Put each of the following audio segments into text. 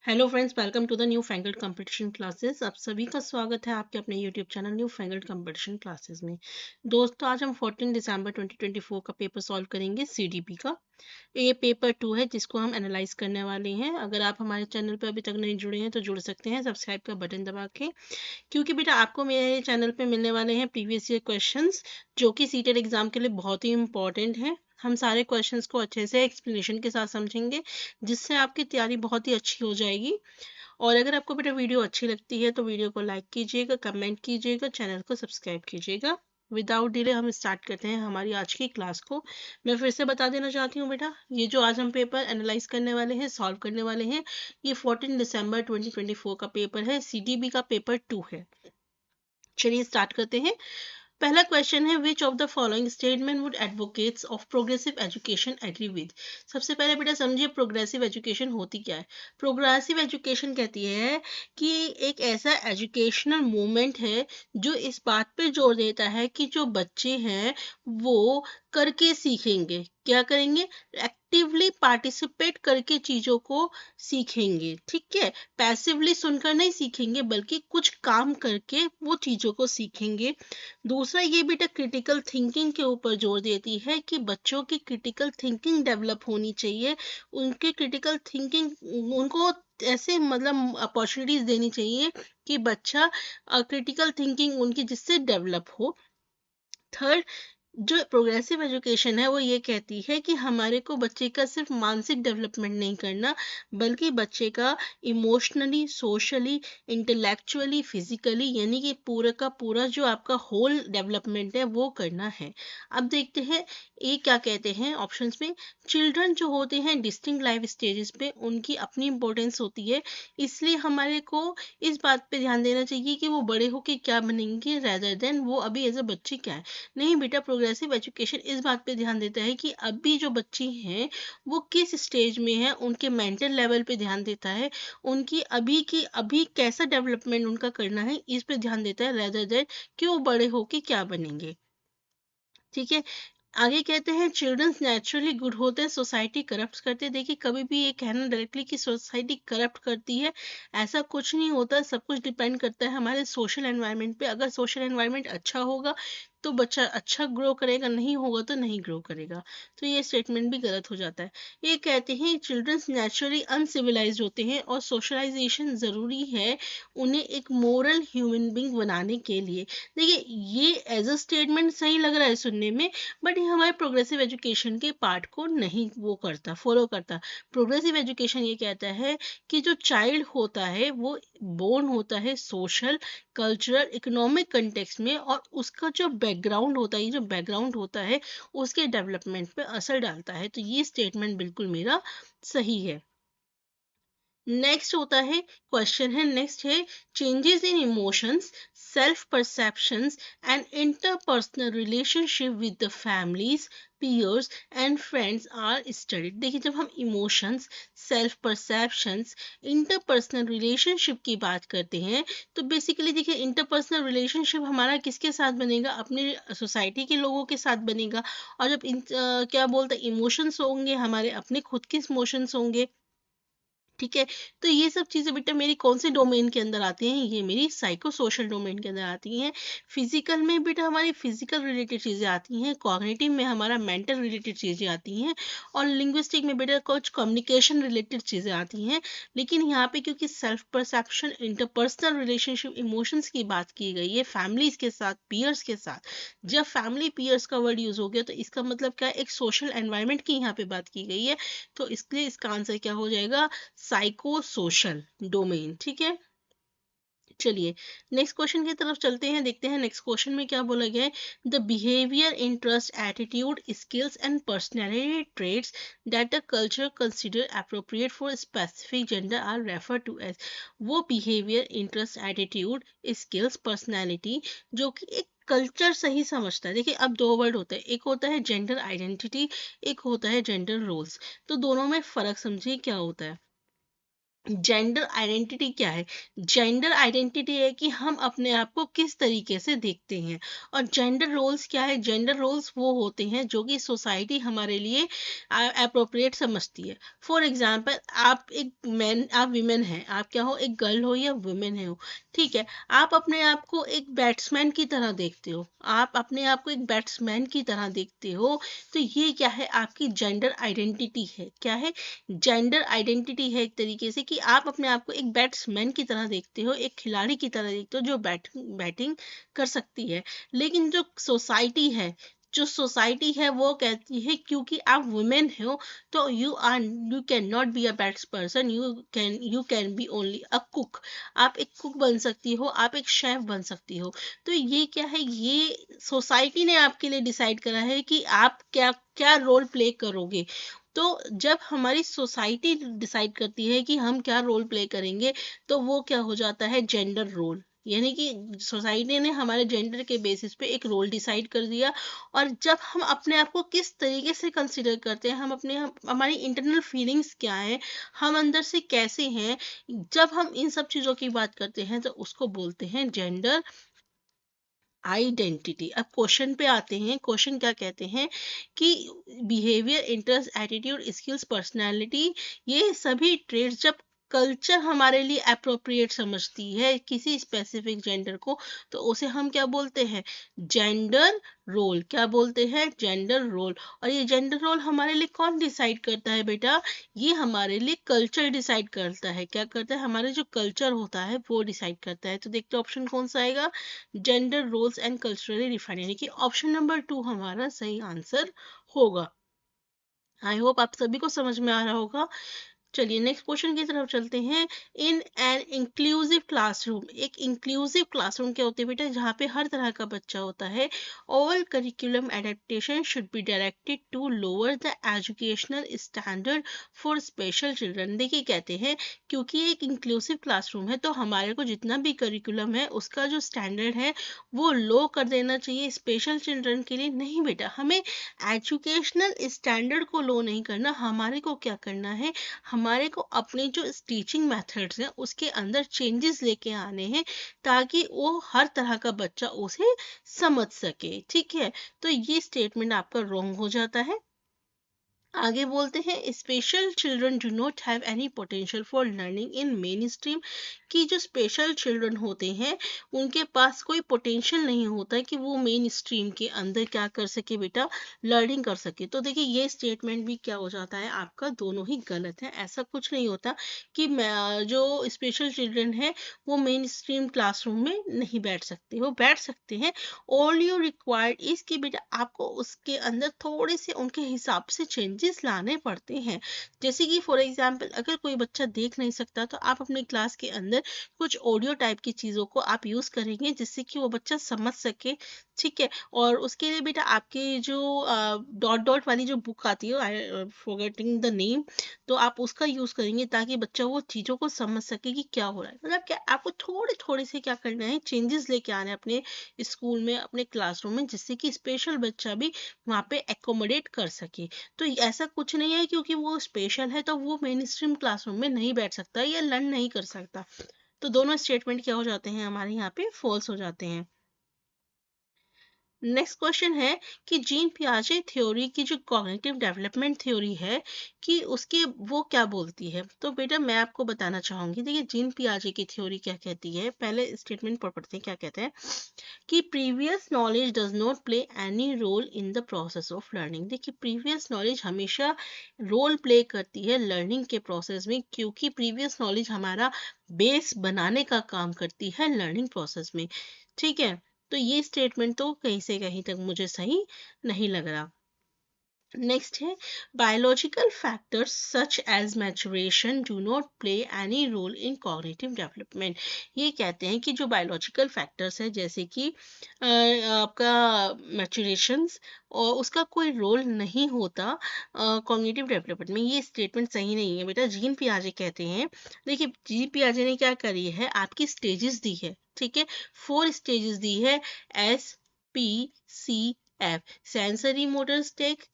Hello friends, welcome to the newfangled competition classes. आप सभी का स्वागत है आपके अपने YouTube channel newfangled competition classes में। दोस्तों, आज हम 14 दिसंबर 2024 का पेपर सॉल्व करेंगे सीडीपी का। ये पेपर 2 है जिसको हम एनालाइज करने वाले हैं। अगर आप हमारे चैनल पर अभी तक नहीं जुड़े हैं तो जुड़ सकते हैं सब्सक्राइब का बटन दबा के, क्योंकि बेटा आपको मेरे चैनल पे मिलने वाले हैं प्रीवियस ईयर क्वेश्चंस जो कि सीटेट एग्जाम के लिए बहुत ही इंपॉर्टेंट हैं। हम सारे क्वेश्चंस को अच्छे से एक्सप्लेनेशन के साथ समझेंगे जिससे आपकी तैयारी बहुत ही अच्छी हो जाएगी। और अगर आपको बेटा वीडियो अच्छी लगती है तो वीडियो को लाइक कीजिएगा, कमेंट कीजिएगा, चैनल को सब्सक्राइब कीजिएगा। विदाउट डिले हम स्टार्ट करते हैं हमारी आज की क्लास को। मैं फिर से बता देना चाहती हूँ बेटा, ये जो आज हम पेपर एनालाइज करने वाले हैं, सॉल्व करने वाले हैं, ये 14 दिसंबर 2024 का पेपर है, सीडीबी का पेपर 2 है। चलिए स्टार्ट करते हैं। पहला क्वेश्चन है, which of the following statement would advocates of progressive education agree with. सबसे पहले बेटा समझिए प्रोग्रेसिव एजुकेशन होती क्या है। प्रोग्रेसिव एजुकेशन कहती है कि एक ऐसा एजुकेशनल मूवमेंट है जो इस बात पे जोर देता है कि जो बच्चे हैं वो करके सीखेंगे। क्या करेंगे? एक्टिवली पार्टिसिपेट करके चीज़ों को सीखेंगे। ठीक है, पैसिवली सुनकर नहीं सीखेंगे बल्कि कुछ काम करके वो चीज़ों को सीखेंगे। दूसरा ये बेटा क्रिटिकल थिंकिंग के ऊपर जोर देती है कि बच्चों की क्रिटिकल थिंकिंग डेवलप होनी चाहिए। उनके क्रिटिकल थिंकिंग उनको ऐसे मतलब अपॉर्चुनिटीज देनी चाहिए कि बच्चा क्रिटिकल थिंकिंग उनकी जिससे डेवलप हो। थर्ड, जो प्रोग्रेसिव एजुकेशन है वो ये कहती है कि हमारे को बच्चे का सिर्फ मानसिक डेवलपमेंट नहीं करना बल्कि बच्चे का इमोशनली, सोशली, इंटेलेक्चुअली, फिजिकली यानी कि पूरा का पूरा जो आपका होल डेवलपमेंट है वो करना है। अब देखते हैं ये क्या कहते हैं ऑप्शंस में। चिल्ड्रन जो होते हैं डिस्टिंक्ट लाइफ स्टेजेस पे उनकी अपनी इंपॉर्टेंस होती है, इसलिए हमारे को इस बात पे ध्यान देना चाहिए कि वो बड़े होके क्या बनेंगे रेदर देन वो अभी एज अ बच्चे क्या है। नहीं बेटा, प्रोग्रेसिव एजुकेशन इस बात पे ध्यान देता है कि अभी जो बच्चे हैं वो किस स्टेज में है, उनके मेंटल लेवल पे ध्यान देता है, उनकी अभी की अभी कैसा डेवलपमेंट उनका करना है इस पे ध्यान देता है रेदर देन कि वो बड़े होके क्या बनेंगे। ठीक है, आगे कहते हैं चिल्ड्रंस नेचुरली गुड होते हैं, सोसाइटी करप्ट करते हैं। देखिए, कभी भी ये कहना डायरेक्टली कि सोसाइटी करप्ट करती है, ऐसा कुछ नहीं होता। सब कुछ डिपेंड करता है हमारे सोशल एनवायरनमेंट पे। अगर सोशल एनवायरनमेंट अच्छा होगा तो बच्चा अच्छा ग्रो करेगा, नहीं होगा तो नहीं ग्रो करेगा। तो ये स्टेटमेंट भी गलत हो जाता है। ये कहते हैं चिल्ड्रंस नेचुरली अनसिविलाइज्ड होते हैं और सोशलाइजेशन ज़रूरी है उन्हें एक मोरल ह्यूमन बींग बनाने के लिए। देखिए, ये एज अ स्टेटमेंट सही लग रहा है सुनने में, बट ये हमारे प्रोग्रेसिव एजुकेशन के पार्ट को नहीं वो करता, फॉलो करता। प्रोग्रेसिव एजुकेशन ये कहता है कि जो चाइल्ड होता है वो बोर्न होता है सोशल, कल्चरल, इकोनॉमिक कंटेक्स्ट में और उसका जो बैकग्राउंड होता है, ये जो बैकग्राउंड होता है उसके डेवलपमेंट पे असर डालता है। तो ये स्टेटमेंट बिल्कुल मेरा सही है। नेक्स्ट होता है, क्वेश्चन है नेक्स्ट है, changes in emotions, self perceptions and interpersonal relationship with the families, peers and friends are studied. देखिए, जब हम emotions, self perceptions, interpersonal relationship की बात करते हैं तो बेसिकली देखिए इंटरपर्सनल रिलेशनशिप हमारा किसके साथ बनेगा? अपने सोसाइटी के लोगों के साथ बनेगा। और जब क्या बोलते हैं इमोशंस होंगे हमारे अपने खुद के इमोशंस होंगे। ठीक है, तो ये सब चीज़ें बेटा मेरी कौन से डोमेन के अंदर आती हैं? ये मेरी साइको सोशल डोमेन के अंदर आती हैं। फिजिकल में बेटा हमारी फिजिकल रिलेटेड चीज़ें आती हैं, कॉग्निटिव में हमारा मेंटल रिलेटेड चीज़ें आती हैं और लिंग्विस्टिक में बेटा कुछ कम्युनिकेशन रिलेटेड चीज़ें आती हैं। लेकिन यहाँ पे क्योंकि self perception, interpersonal relationship, emotions की बात की गई है फैमिलीज के साथ, पीयर्स के साथ, जब फैमिली पीयर्स का वर्ड यूज हो गया तो इसका मतलब क्या है? एक सोशल एनवायरनमेंट की यहाँ पे बात की गई है। तो इसलिए इसका आंसर क्या हो जाएगा? Psycho social domain. ठीक है, चलिए नेक्स्ट क्वेश्चन की तरफ चलते हैं, देखते हैं नेक्स्ट क्वेश्चन में क्या बोला गया है। The behaviour, interest, attitude, skills and personality traits that a culture consider appropriate for specific gender are refer to as. वो behaviour, interest, attitude, skills, personality जो कि एक कल्चर सही समझता है। देखिए, अब दो वर्ड होते हैं, एक होता है जेंडर आइडेंटिटी, एक होता है जेंडर रोल्स। तो दोनों में फर्क समझिए क्या होता है। जेंडर आइडेंटिटी क्या है? जेंडर आइडेंटिटी है कि हम अपने आप को किस तरीके से देखते हैं। और जेंडर रोल्स क्या है? जेंडर रोल्स वो होते हैं जो कि सोसाइटी हमारे लिए अप्रोप्रिएट समझती है। फॉर एग्जाम्पल, आप एक मैन, आप विमेन हैं, आप क्या हो, एक गर्ल हो या वुमेन हो, ठीक है। आप अपने आप को एक बैट्समैन की तरह देखते हो, आप अपने आप को एक बैट्समैन की तरह देखते हो, तो ये क्या है? आपकी जेंडर आइडेंटिटी है। क्या है? जेंडर आइडेंटिटी है एक तरीके से कि आप अपने आप को एक बैट्समैन की तरह देखते हो, एक खिलाड़ी की तरह देखते हो जो बैटिंग कर सकती है। लेकिन जो सोसाइटी है वो कहती है क्योंकि आप वुमेन हो, तो you can not be a bats person, you can be only a cook. आप एक कुक बन सकती हो, आप एक शेफ बन सकती हो। तो ये क्या है? ये सोसाइटी ने आपके लिए डिसाइड करा है कि आप क्या क्या रोल प्ले करोगे। तो जब हमारी सोसाइटी डिसाइड करती है कि हम क्या रोल प्ले करेंगे, तो वो क्या हो जाता है? Gender role. यानी कि सोसाइटी ने हमारे जेंडर के बेसिस पे एक रोल डिसाइड कर दिया। और जब हम अपने आप को किस तरीके से कंसीडर करते हैं, हमारी इंटरनल फीलिंग्स क्या है, हम अंदर से कैसे हैं, जब हम इन सब चीज़ों की बात करते हैं तो उसको बोलते हैं जेंडर आइडेंटिटी। अब क्वेश्चन पे आते हैं। क्वेश्चन क्या कहते हैं कि behaviour, interest, attitude, skills, personality, ये सभी ट्रेड्स जब कल्चर हमारे लिए अप्रोप्रिएट समझती है किसी स्पेसिफिक जेंडर को, तो उसे हम क्या बोलते हैं? Gender role. क्या बोलते हैं? Gender role. और ये जेंडर रोल हमारे लिए कौन डिसाइड करता है बेटा? ये हमारे लिए कल्चर डिसाइड करता है। क्या करता है? हमारे जो कल्चर होता है वो डिसाइड करता है। तो देखते ऑप्शन कौन सा आएगा? Gender roles and culturally defined, यानी कि ऑप्शन नंबर 2 हमारा सही आंसर होगा। आई होप आप सभी को समझ में आ रहा होगा। चलिए नेक्स्ट क्वेश्चन की तरफ चलते हैं। इन एन इंक्लूसिव क्लासरूम, एक इंक्लूसिव क्लासरूम क्या होते हैं बेटा? जहाँ पे हर तरह का बच्चा होता है। All curriculum adaptation should be directed to lower the educational standard for special children. देखिए कहते हैं क्योंकि एक इंक्लूसिव क्लासरूम है तो हमारे को जितना भी करिकुलम है उसका जो स्टैंडर्ड है वो लो कर देना चाहिए स्पेशल चिल्ड्रन के लिए। नहीं बेटा, हमें एजुकेशनल स्टैंडर्ड को लो नहीं करना, हमारे को क्या करना है? हमारे को अपने जो टीचिंग मेथड्स हैं उसके अंदर चेंजेस लेके आने हैं ताकि वो हर तरह का बच्चा उसे समझ सके। ठीक है, तो ये स्टेटमेंट आपका रॉन्ग हो जाता है। आगे बोलते हैं special children do not have any potential for learning in main stream. कि जो स्पेशल चिल्ड्रन होते हैं उनके पास कोई पोटेंशियल नहीं होता कि वो मेन स्ट्रीम के अंदर क्या कर सके बेटा? लर्निंग कर सके। तो देखिए ये स्टेटमेंट भी क्या हो जाता है आपका? दोनों ही गलत है। ऐसा कुछ नहीं होता कि जो स्पेशल चिल्ड्रन है वो मेन स्ट्रीम क्लासरूम में नहीं बैठ सकते, वो बैठ सकते हैं। ऑल यू रिक्वायर्ड इज कि बेटा आपको उसके अंदर थोड़े से उनके हिसाब से चेंजेस लाने पड़ते हैं। जैसे कि फॉर एग्जांपल अगर कोई बच्चा देख नहीं सकता तो आप अपने क्लास के अंदर कुछ ऑडियो टाइप की चीज़ों को आप यूज़ करेंगे जिससे कि वो बच्चा समझ सके। ठीक है, और उसके लिए बेटा आपके जो डॉट डॉट वाली जो बुक आती है, फॉरगेटिंग द नेम, तो आप उसका यूज़ करेंगे ताकि बच्चा वो चीज़ों को समझ सके कि क्या हो रहा है। मतलब क्या आपको थोड़े थोड़े से क्या करना है? चेंजेस लेके आने हैं अपने स्कूल में, अपने क्लासरूम में, जिससे कि स्पेशल बच्चा भी वहाँ पे एकोमोडेट कर सके। तो ऐसा कुछ नहीं है क्योंकि वो स्पेशल है तो वो मेन स्ट्रीम क्लासरूम में नहीं बैठ सकता या लर्न नहीं कर सकता। तो दोनों स्टेटमेंट क्या हो जाते हैं हमारे यहाँ पे? फॉल्स हो जाते हैं। नेक्स्ट क्वेश्चन है कि जीन पियाजे थ्योरी की जो कॉग्निटिव डेवलपमेंट थ्योरी है कि उसके वो क्या बोलती है? तो बेटा मैं आपको बताना चाहूंगी। देखिए जीन पियाजे की थ्योरी क्या कहती है, पहले स्टेटमेंट पढ़ते हैं क्या कहते हैं कि previous knowledge does not play any role in the process of learning. देखिए प्रीवियस नॉलेज हमेशा रोल प्ले करती है लर्निंग के प्रोसेस में, क्योंकि प्रीवियस नॉलेज हमारा बेस बनाने का काम करती है लर्निंग प्रोसेस में। ठीक है, तो ये स्टेटमेंट तो कहीं से कहीं तक मुझे सही नहीं लग रहा। नेक्स्ट है biological factors such as maturation do not play any role in cognitive development. ये कहते हैं कि जो बायोलॉजिकल फैक्टर्स है जैसे कि आपका मैचुरेशंस, और उसका कोई रोल नहीं होता कॉग्निटिव डेवलपमेंट में। ये स्टेटमेंट सही नहीं है बेटा। जीन पियाजे कहते हैं, देखिए जीन पियाजे ने क्या करी है, आपकी स्टेजेस दी है। ठीक है, 4 स्टेजेस दी है, SPCF, sensory motor stage,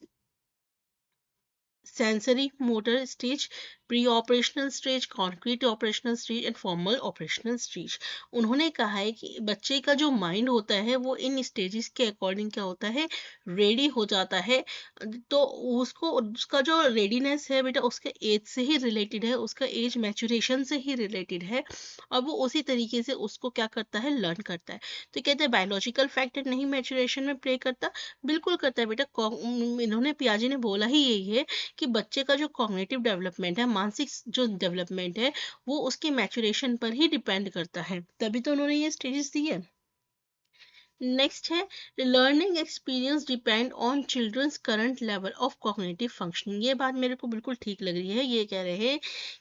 sensory motor stage, pre operational stage, concrete operational stage and formal operational stage. उन्होंने कहा है कि बच्चे का जो माइंड होता है वो इन स्टेजेस के अकॉर्डिंग क्या होता है, रेडी हो जाता है। तो उसको उसका जो रेडीनेस है बेटा उसके एज से ही रिलेटेड है, उसका एज मैचुरेशन से ही रिलेटेड है, और वो उसी तरीके से उसको क्या करता है, लर्न करता है। तो कहते हैं बायोलॉजिकल फैक्टर नहीं मैचुरेशन में प्ले करता, बिल्कुल करता है बेटा। इन्होंने पियाजे ने बोला ही यही है कि बच्चे का जो कॉग्निटिव डेवलपमेंट है, मानसिक जो डेवलपमेंट है, वो उसके मैचुरेशन पर ही डिपेंड करता है, तभी तो उन्होंने ये स्टेजेस दी है। नेक्स्ट है learning experience depend on children's current level of cognitive functioning. ये बात मेरे को बिल्कुल ठीक लग रही है। ये कह रहे हैं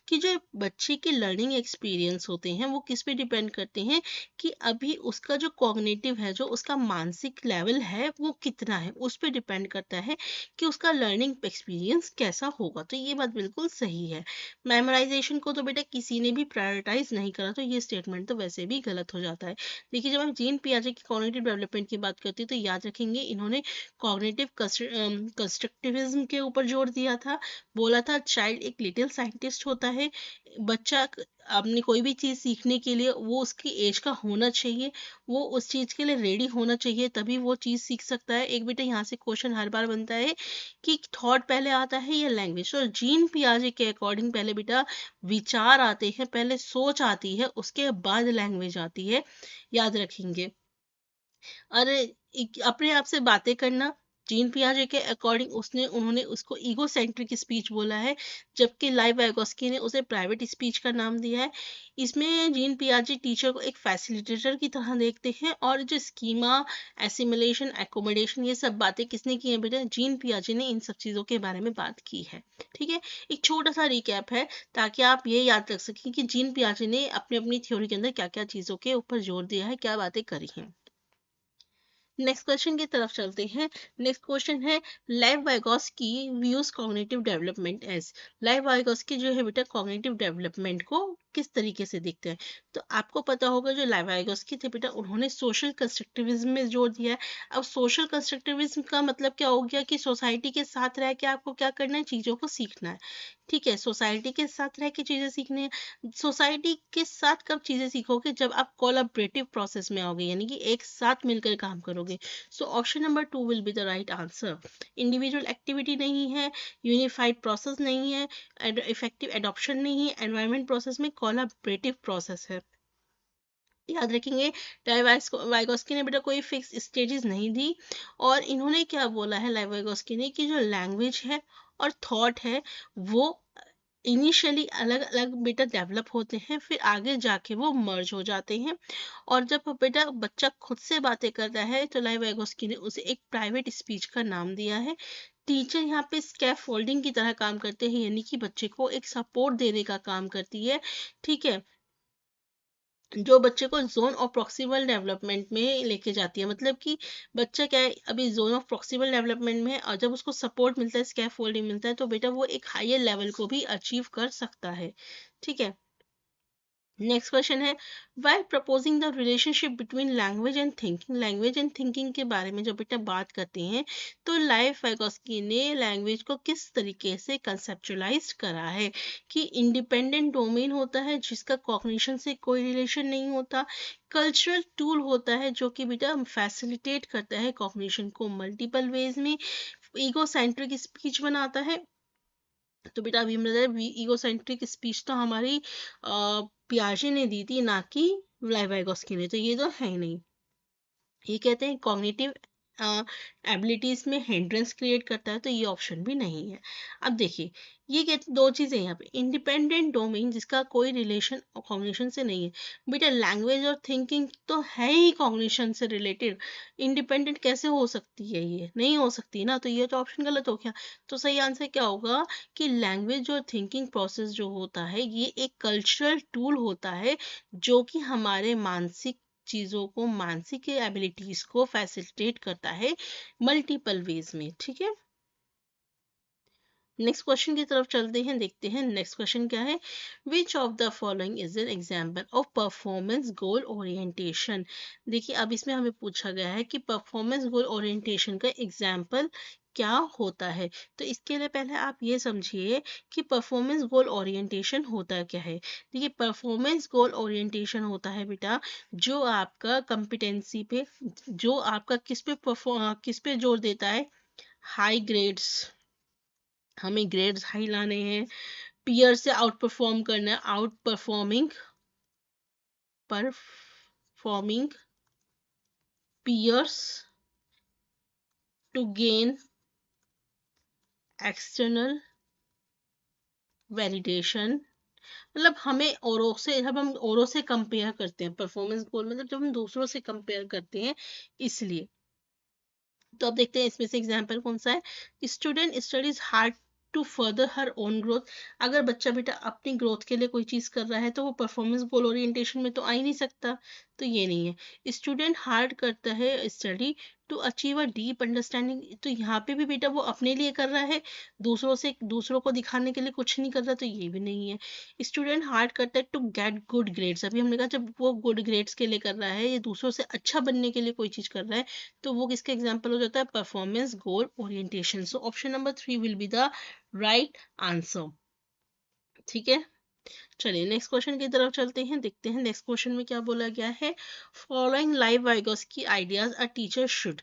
कि जो बच्चे के लर्निंग एक्सपीरियंस होते हैं वो किस पे डिपेंड करते हैं, कि अभी उसका जो कॉग्निटिव है, जो उसका मानसिक लेवल है वो कितना है, उस पर डिपेंड करता है कि उसका लर्निंग एक्सपीरियंस कैसा होगा। तो ये बात बिल्कुल सही है। मेमोराइजेशन को तो बेटा किसी ने भी प्रायोरिटाइज नहीं करा, तो ये स्टेटमेंट तो वैसे भी गलत हो जाता है। देखिए, जब हम जीन पियाजे की कॉग्निटिव डेवलपमेंट की बात करते हैं तो याद रखेंगे इन्होंने कॉग्निटिव कंस्ट्रक्टिविज्म के ऊपर जोर दिया था। बोला था चाइल्ड एक लिटिल साइंटिस्ट होता है। बच्चा अपनी कोई भी चीज़ सीखने के लिए वो उसकी एज का होना चाहिए, वो उस चीज़ के लिए रेडी होना चाहिए, तभी वो चीज़ सीख सकता है। एक बेटा यहाँ से क्वेश्चन हर बार बनता है कि थॉट पहले आता है या लैंग्वेज। तो जीन पियाजे के अकॉर्डिंग पहले बेटा विचार आते हैं, पहले सोच आती है, उसके बाद लैंग्वेज आती है, याद रखेंगे। अरे अपने आप से बातें करना, जीन पियाजे के अकॉर्डिंग उन्होंने उसको ईगो सेंट्रिक स्पीच बोला है, जबकि लाइव वाइगोस्की ने उसे प्राइवेट स्पीच का नाम दिया है। इसमें जीन पियाजे टीचर को एक फैसिलिटेटर की तरह देखते हैं, और जो स्कीमा, एसिमिलेशन, एकोमोडेशन, ये सब बातें किसने की है बेटा, जीन पियाजे ने इन सब चीज़ों के बारे में बात की है। ठीक है, एक छोटा सा रिकैप है ताकि आप ये याद रख सकें कि जीन पियाजे ने अपनी अपनी थ्योरी के अंदर क्या क्या चीज़ों के ऊपर जोर दिया है, क्या बातें करी हैं। नेक्स्ट क्वेश्चन की तरफ चलते हैं। नेक्स्ट क्वेश्चन है Lev Vygotsky views cognitive development as. Lev Vygotsky जो है बेटा कॉग्निटिव डेवलपमेंट को किस तरीके से देखते हैं। तो आपको पता होगा जो लेव वाइगोस्की थे बेटा, उन्होंने सोशल कंस्ट्रक्टिविज्म में जोर दिया है। अब सोशल कंस्ट्रक्टिविज्म का मतलब क्या हो गया कि सोसाइटी के साथ रह के आपको क्या करना है, चीज़ों को सीखना है। ठीक है, सोसाइटी के साथ रह के चीज़ें सीखनी है। सोसाइटी के साथ कब चीज़ें सीखोगे, जब आप कोलैबोरेटिव प्रोसेस में आओगे, यानी कि एक साथ मिलकर काम करोगे। सो option number 2 will be the right answer. Individual activity नहीं है, यूनिफाइड प्रोसेस नहीं है, इफेक्टिव एडॉप्शन नहीं है, एनवायरमेंट प्रोसेस में कोलैबोरेटिव प्रोसेस है। याद रखेंगे वाइगोस्की ने बेटा कोई फिक्स स्टेजेस नहीं दी, और इन्होंने क्या बोला है वाइगोस्की ने कि जो लैंग्वेज है और थॉट है वो इनिशियली अलग अलग बेटा डेवलप होते हैं, फिर आगे जाके वो मर्ज हो जाते हैं। और जब बेटा बच्चा खुद से बातें करता है तो वाइगोस्की ने उसे एक प्राइवेट स्पीच का नाम दिया है। टीचर यहाँ पे स्कैफ फोल्डिंग की तरह काम करते हैं, यानी कि बच्चे को एक सपोर्ट देने का काम करती है। ठीक है, जो बच्चे को जोन ऑफ प्रॉक्सिमल डेवलपमेंट में लेके जाती है। मतलब कि बच्चा क्या है, अभी जोन ऑफ प्रॉक्सिमल डेवलपमेंट में है, और जब उसको सपोर्ट मिलता है, स्कैफोल्डिंग मिलता है, तो बेटा वो एक हायर लेवल को भी अचीव कर सकता है। ठीक है, नेक्स्ट क्वेश्चन है while proposing the relationship between language and thinking. Language and thinking के बारे में जब बेटा बात करते हैं तो वाइगोस्की ने लैंग्वेज को किस तरीके से कंसेप्चुलाइज करा है, कि इंडिपेंडेंट डोमेन होता है जिसका कॉग्निशन से कोई रिलेशन नहीं होता, कल्चरल टूल होता है जो कि बेटा फैसिलिटेट करता है कॉग्निशन को मल्टीपल वेज में, ईगो सेंट्रिक स्पीच बनाता है। तो बेटा अभी मतलब ईगोसेंट्रिक स्पीच तो हमारी पियाजे ने दी थी, ना कि वाइगोस्की ने, तो ये तो है ही नहीं। ये कहते हैं कॉग्निटिव एबिलिटीज में हिंड्रेंस क्रिएट करता है, तो ये ऑप्शन भी नहीं है। अब देखिए, ये कहते दो चीजें यहाँ पे, इंडिपेंडेंट डोमेन जिसका कोई रिलेशन कॉग्निशन से नहीं है। बेटा लैंग्वेज और थिंकिंग तो है ही कॉग्निशन से रिलेटेड, इंडिपेंडेंट कैसे हो सकती है, ये नहीं हो सकती ना, तो ये तो ऑप्शन गलत हो गया। तो सही आंसर क्या होगा कि लैंग्वेज और थिंकिंग प्रोसेस जो होता है ये एक कल्चरल टूल होता है, जो कि हमारे मानसिक चीज़ों को, मानसिक एबिलिटीज को फैसिलिटेट करता है मल्टीपल वेज में। ठीक है, नेक्स्ट क्वेश्चन की तरफ चलते हैं, देखते हैं नेक्स्ट क्वेश्चन क्या है। Which of the following is an example of performance goal orientation. देखिए, अब इसमें हमें पूछा गया है कि परफॉर्मेंस गोल ओरिएंटेशन का एग्जाम्पल क्या होता है। तो इसके लिए पहले आप ये समझिए कि परफॉर्मेंस गोल ओरिएंटेशन होता क्या है। देखिए, परफॉर्मेंस गोल ओरिएंटेशन होता है बेटा, जो आपका कंपिटेंसी पे, जो आपका किस पे जोर देता है। हाई ग्रेड्स, हमें ग्रेड्स हाई लाने हैं, पीयर से आउट परफॉर्म करना है, outperforming peers to gain external validation. मतलब हमें औरों से, जब हम औरों से कंपेयर करते हैं, परफॉर्मेंस गोल मतलब जब हम दूसरों से कंपेयर करते हैं, इसलिए। तो अब देखते हैं इसमें से एग्जाम्पल कौन सा है। Student studies hard to further her own growth. अगर बच्चा बेटा अपनी ग्रोथ के लिए कोई चीज कर रहा है तो वो परफॉर्मेंस गोल ओरिएंटेशन में तो आ ही नहीं सकता। तो ये नहीं है। स्टूडेंट हार्ड करता है study to achieve a deep understanding. तो यहाँ पे भी बेटा वो अपने लिए कर रहा है, दूसरों को दिखाने के लिए कुछ नहीं कर रहा, तो ये भी नहीं है। स्टूडेंट हार्ड करता है टू गेट गुड ग्रेड्स। अभी हमने कहा जब वो गुड ग्रेड्स के लिए कर रहा है, ये दूसरों से अच्छा बनने के लिए कोई चीज कर रहा है, तो वो किसका एग्जाम्पल हो जाता है, performance goal orientation. So option number 3 will be the right answer. ठीक है, चलिए नेक्स्ट क्वेश्चन की तरफ चलते हैं, देखते हैं नेक्स्ट क्वेश्चन में क्या बोला गया है। Following live Vygotsky ideas a teacher should.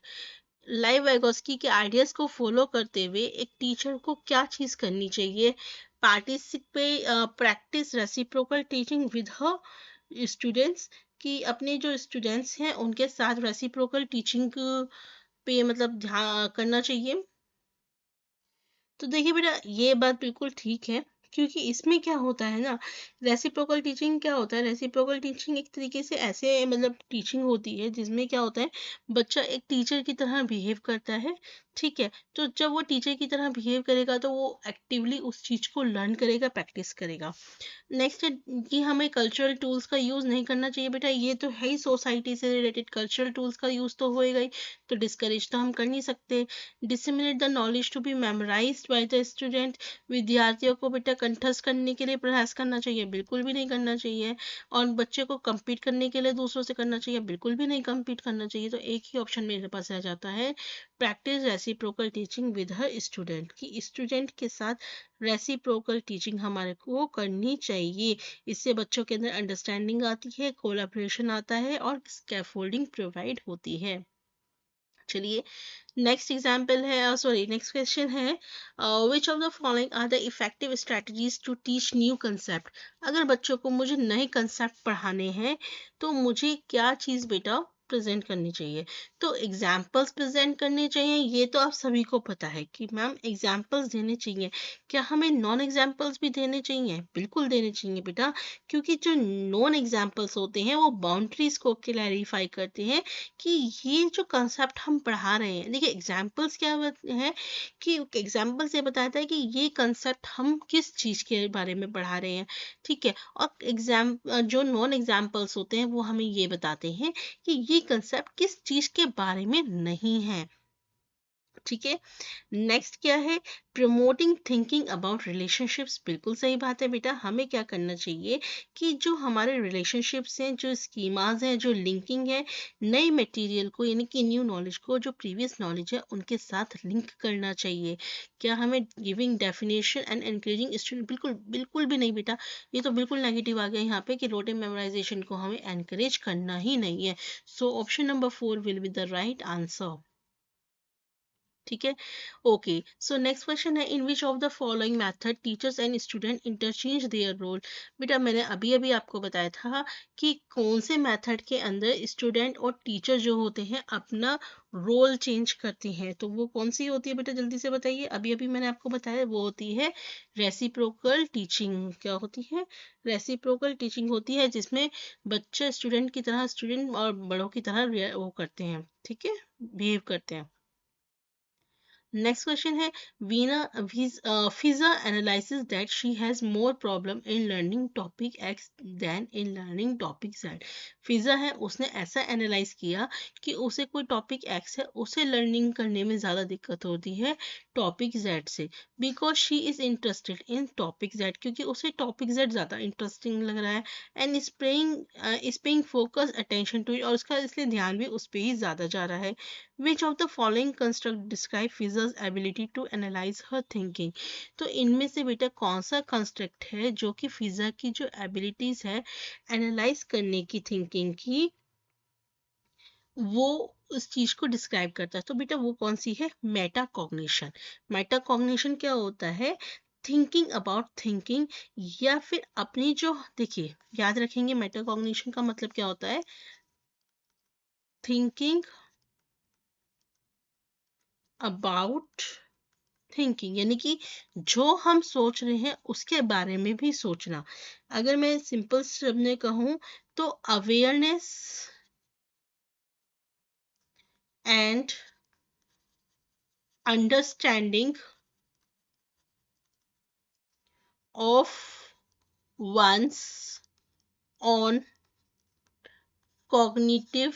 Live Vygotsky के आइडियाज को फॉलो करते हुए एक टीचर को क्या चीज करनी चाहिए। Participate, practice reciprocal teaching with her students, कि अपने जो स्टूडेंट्स हैं उनके साथ रेसिप्रोकल टीचिंग पे मतलब ध्यान करना चाहिए। तो देखिए बेटा, ये बात बिल्कुल ठीक है, क्योंकि इसमें क्या होता है ना, रेसिप्रोकल टीचिंग क्या होता है, रेसिप्रोकल टीचिंग एक तरीके से ऐसे मतलब टीचिंग होती है जिसमें क्या होता है, बच्चा एक टीचर की तरह बिहेव करता है। ठीक है, तो जब वो टीचर की तरह बिहेव करेगा तो वो एक्टिवली उस चीज को लर्न करेगा, प्रैक्टिस करेगा। नेक्स्ट है कि हमें कल्चरल टूल्स का यूज नहीं करना चाहिए। बेटा ये तो है ही, सोसाइटी से रिलेटेड कल्चरल टूल्स का यूज तो होएगा ही, तो डिस्करेज तो हम कर नहीं सकते। Disseminate the knowledge to be memorized by the student. विद्यार्थियों को बेटा कंठस्थ करने के लिए प्रयास करना चाहिए, बिल्कुल भी नहीं करना चाहिए। और बच्चे को compete करने के लिए दूसरों से करना चाहिए, बिल्कुल भी नहीं compete करना चाहिए। तो एक ही ऑप्शन मेरे पास रह जाता है, practice reciprocal teaching with her student, कि स्टूडेंट के साथ रेसिप्रोकल टीचिंग हमारे को करनी चाहिए। इससे बच्चों के अंदर अंडरस्टैंडिंग आती है, कोलैबोरेशन आता है और स्कैफोल्डिंग प्रोवाइड होती है। चलिए नेक्स्ट एग्जाम्पल है, सॉरी नेक्स्ट क्वेश्चन है, which of the following are the effective strategies to teach new concept. अगर बच्चों को मुझे नए कंसेप्ट पढ़ाने हैं तो मुझे क्या चीज़ बेटा प्रेजेंट करनी चाहिए। तो एग्जाम्पल्स प्रेजेंट करने चाहिए, ये तो आप सभी को पता है कि मैम एग्जाम्पल्स देने चाहिए। क्या हमें नॉन एग्जाम्पल्स भी देने चाहिए, बिल्कुल देने चाहिए बेटा, क्योंकि जो नॉन एग्जाम्पल्स होते हैं वो बाउंड्रीज को क्लैरिफाई करते हैं कि ये जो कंसेप्ट हम पढ़ा रहे हैं। देखिए एग्जाम्पल्स क्या है कि एग्जाम्पल से बताता है कि ये कंसेप्ट हम किस चीज़ के बारे में पढ़ा रहे हैं। ठीक है, और जो नॉन एग्जाम्पल्स होते हैं वो हमें ये बताते हैं कि ये कंसेप्ट किस चीज़ के बारे में नहीं है। ठीक है, नेक्स्ट क्या है, प्रमोटिंग थिंकिंग अबाउट रिलेशनशिप्स। बिल्कुल सही बात है बेटा, हमें क्या करना चाहिए कि जो हमारे रिलेशनशिप्स हैं, जो स्कीमाज हैं, जो लिंकिंग है, नई मटेरियल को यानी कि न्यू नॉलेज को जो प्रीवियस नॉलेज है उनके साथ लिंक करना चाहिए। क्या हमें giving definition and encouraging student, बिल्कुल बिल्कुल भी नहीं बेटा, ये तो बिल्कुल नेगेटिव आ गया यहाँ पे कि रोटे मेमोराइजेशन को हमें एनकरेज करना ही नहीं है। So option number 4 will be the right answer. ठीक है, ओके। सो नेक्स्ट क्वेश्चन है, in which of the following method teachers and student interchange their role. बेटा मैंने अभी अभी आपको बताया था कि कौन से मेथड के अंदर स्टूडेंट और टीचर जो होते हैं अपना रोल चेंज करती हैं, तो वो कौन सी होती है बेटा, जल्दी से बताइए। अभी अभी मैंने आपको बताया, वो होती है रेसिप्रोकल टीचिंग। क्या होती है, रेसिप्रोकल टीचिंग होती है, जिसमें बच्चे स्टूडेंट की तरह, स्टूडेंट और बड़ों की तरह वो करते हैं, ठीक है, बिहेव करते हैं। नेक्स्ट क्वेश्चन है, Veena Fiza analysis that she has more problem in learning topic X than in learning topic Z. Fiza है, उसने ऐसा एनालाइज किया कि उसे कोई टॉपिक एक्स है उसे लर्निंग करने में ज़्यादा दिक्कत होती है टॉपिक जेड से, because she is interested in topic Z, क्योंकि उसे टॉपिक जेड ज़्यादा इंटरेस्टिंग लग रहा है, and is paying focus attention to it, और उसका इसलिए ध्यान भी उस पर ही ज़्यादा जा रहा है। Which of the following construct describe Fiza Fiza's ability to analyse her thinking. तो इनमें से बेटा कौन सा कंस्ट्रक्ट है जो कि फिजा की जो एबिलिटीज है एनालाइज करने की थिंकिंग की, वो उस चीज को डिस्क्राइब करता है। तो बेटा वो कौन सी है? मेटाकॉग्निशन। मेटाकॉग्निशन क्या होता है? थिंकिंग अबाउट थिंकिंग, या फिर अपनी जो, देखिए याद रखेंगे मेटाकॉग्निशन का मतलब क्या होता है? थिंकिंग अबाउट थिंकिंग, यानी कि जो हम सोच रहे हैं उसके बारे में भी सोचना। अगर मैं सिंपल शब्द में कहूं तो awareness and understanding of one's own cognitive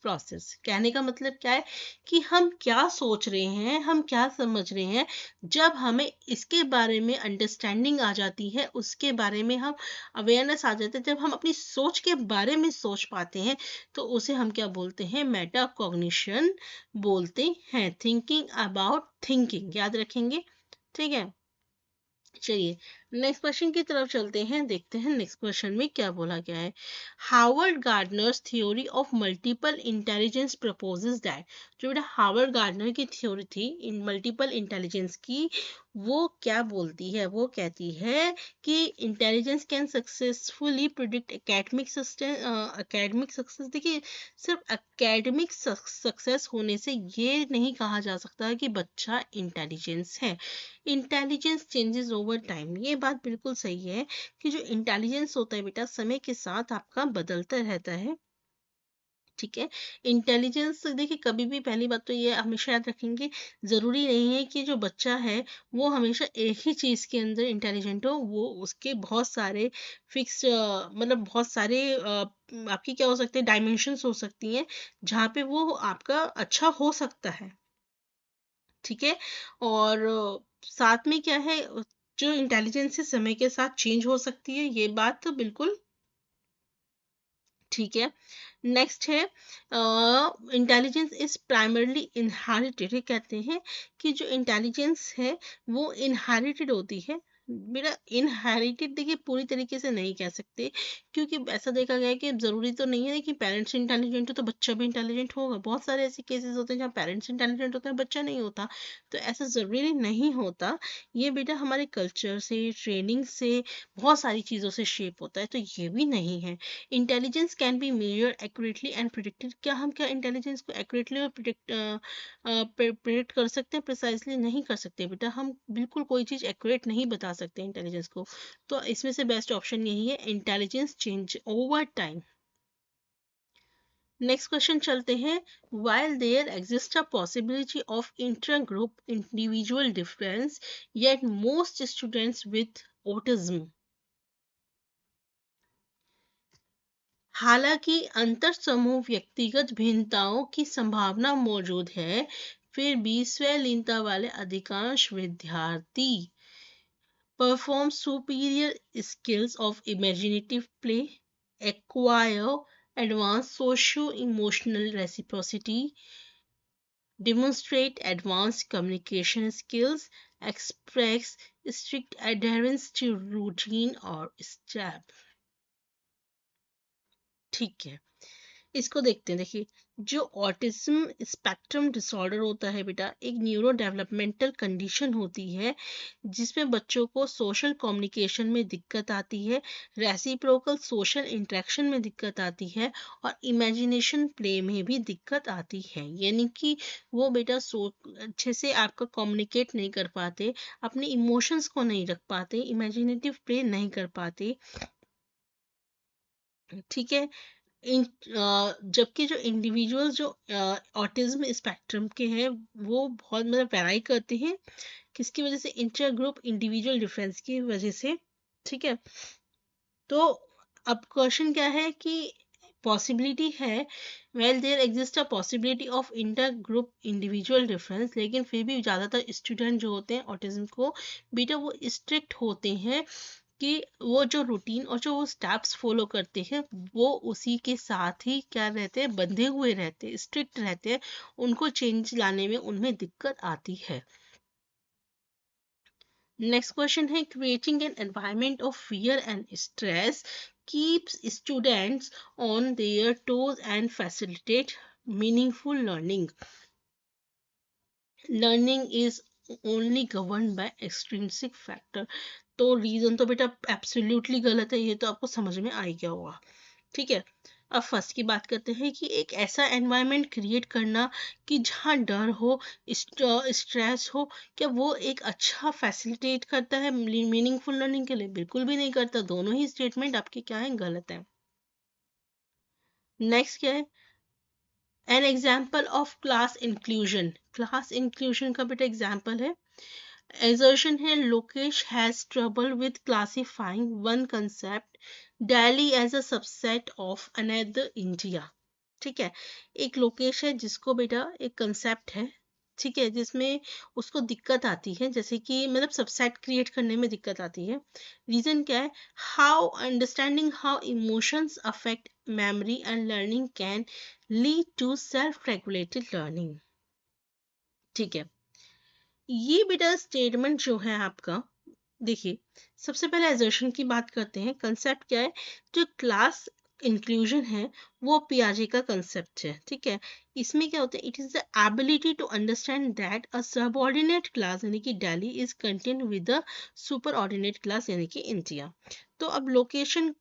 process. कहने का मतलब क्या है कि हम क्या सोच रहे हैं, हम क्या समझ रहे हैं, जब हमें इसके बारे में अंडरस्टैंडिंग आ जाती है, उसके बारे में हम अवेयरनेस आ जाते हैं, जब हम अपनी सोच के बारे में सोच पाते हैं, तो उसे हम क्या बोलते हैं? मेटाकॉग्निशन बोलते हैं। थिंकिंग अबाउट थिंकिंग, याद रखेंगे। ठीक है, चलिए नेक्स्ट क्वेश्चन की तरफ चलते हैं, देखते हैं नेक्स्ट क्वेश्चन में क्या बोला गया है। Harvard Gardner's theory of multiple intelligence proposes that, जो बेटा हार्वर्ड गार्डनर की थ्योरी थी इन मल्टीपल इंटेलिजेंस की, वो क्या बोलती है? वो कहती है कि intelligence can successfully predict academic success. देखिए सिर्फ एकेडमिक सक्सेस होने से ये नहीं कहा जा सकता कि बच्चा इंटेलिजेंस है। इंटेलिजेंस चेंजेस ओवर टाइम, ये बात बिल्कुल सही है कि जो इंटेलिजेंस होता है बेटा समय के साथ आपका बदलता रहता है। ठीक है, इंटेलिजेंस देखिए कभी भी, पहली बात तो ये हमेशा याद रखेंगे, जरूरी नहीं है कि जो बच्चा है वो हमेशा एक ही चीज के अंदर इंटेलिजेंट हो। वो उसके बहुत सारे फिक्स मतलब बहुत सारे आपकी क्या हो सकते हैं, डायमेंशंस हो सकती हैं जहाँ पे वो आपका अच्छा हो सकता है। ठीक है, और साथ में क्या है, जो इंटेलिजेंस है समय के साथ चेंज हो सकती है, ये बात तो बिल्कुल ठीक है। नेक्स्ट है इंटेलिजेंस इज प्राइमरली इनहेरिटेड। कहते हैं कि जो इंटेलिजेंस है वो इनहेरिटेड होती है। मेरा इनहेरिटेड देखिए पूरी तरीके से नहीं कह सकते, क्योंकि ऐसा देखा गया है कि जरूरी तो नहीं है कि पेरेंट्स इंटेलिजेंट हो तो बच्चा भी इंटेलिजेंट होगा। बहुत सारे ऐसे केसेस होते हैं जहाँ पेरेंट्स इंटेलिजेंट होते हैं बच्चा नहीं होता, तो ऐसा जरूरी नहीं होता। ये बेटा हमारे कल्चर से, ट्रेनिंग से, बहुत सारी चीज़ों से शेप होता है, तो ये भी नहीं है। Intelligence can be measure accurately and predicted. क्या हम क्या इंटेलिजेंस को एक्यूरेटली और प्रिडिक्ट कर सकते हैं? प्रिसाइसली नहीं कर सकते बेटा, हम बिल्कुल कोई चीज़ एक्यूरेट नहीं बता सकते इंटेलिजेंस को। तो इसमें से बेस्ट ऑप्शन यही है, intelligence change over time. Next question चलते हैं। while there exists a possibility of intra-group individual difference, yet most students with autism, हालांकि अंतर समूह व्यक्तिगत भिन्नताओं की संभावना मौजूद है, फिर भी स्वलीनता वाले अधिकांश विद्यार्थी perform superior skills of imaginative play, acquire advanced socio-emotional reciprocity, demonstrate advanced communication skills, express strict adherence to routine or step। ठीक है, इसको देखते हैं। देखिए जो ऑटिज्म स्पेक्ट्रम डिसऑर्डर होता है बेटा, एक न्यूरो डेवलपमेंटल कंडीशन होती है जिसमें बच्चों को सोशल कम्युनिकेशन में दिक्कत आती है, रेसिप्रोकल सोशल इंटरेक्शन में दिक्कत आती है, और इमेजिनेशन प्ले में भी दिक्कत आती है। यानी कि वो बेटा अच्छे से आपका कम्युनिकेट नहीं कर पाते, अपने इमोशंस को नहीं रख पाते, इमेजिनेटिव प्ले नहीं कर पाते। ठीक है, इन जबकि जो इंडिविजुअल जो ऑटिज्म स्पेक्ट्रम के हैं वो बहुत मतलब वेराई करते हैं, किसकी वजह से? इंटर ग्रुप इंडिविजुअल डिफरेंस की वजह से। ठीक है, तो अब क्वेश्चन क्या है कि पॉसिबिलिटी है, well there exist a possibility of inter group individual difference, लेकिन फिर भी ज़्यादातर स्टूडेंट जो होते हैं ऑटिज्म को बेटा वो स्ट्रिक्ट होते हैं कि वो जो रूटीन और जो वो स्टेप्स फॉलो करते हैं वो उसी के साथ ही क्या रहते हैं, बंधे हुए रहते हैं, स्ट्रिक्ट रहते हैं, उनको चेंज लाने में उनमें दिक्कत आती है। नेक्स्ट क्वेश्चन है, creating an environment of fear and stress keeps students on their toes and facilitate meaningful learning. Learning is only governed by extrinsic factor. तो रीजन तो बेटा एब्सोल्युटली गलत है, ये तो आपको समझ में आ ही गया होगा। ठीक है, अब फर्स्ट की बात करते हैं कि एक ऐसा एनवायरनमेंट क्रिएट करना कि जहाँ डर हो, स्ट्रेस हो, क्या वो एक अच्छा फैसिलिटेट करता है मीनिंगफुल लर्निंग के लिए? बिल्कुल भी नहीं करता। दोनों ही स्टेटमेंट आपके क्या है, गलत है। नेक्स्ट क्या है, N example of class inclusion. Class inclusion का बेटा एग्जाम्पल है, assertion है, Lokesh has trouble with classifying one concept Delhi as a subset of another India. ठीक है, एक लोकेश है जिसको बेटा एक कंसेप्ट है, ठीक है, जिसमें उसको दिक्कत आती है, जैसे कि मतलब सबसेट क्रिएट करने में दिक्कत आती है। रीजन क्या है, how understanding how emotions affect memory and learning can lead to self regulated learning. ठीक है, ये बेटा स्टेटमेंट जो है आपका, देखिए सबसे पहले एजर्शन की बात करते हैं। कंसेप्ट क्या है, जो क्लास इंक्लूजन है वो पियाजे का कंसेप्ट है। ठीक है, इसमें क्या होता है, it is the ability to understand that a subordinate class यानी कि Delhi is content with the superordinate class यानी कि इंडिया। तो अब लोकेशन,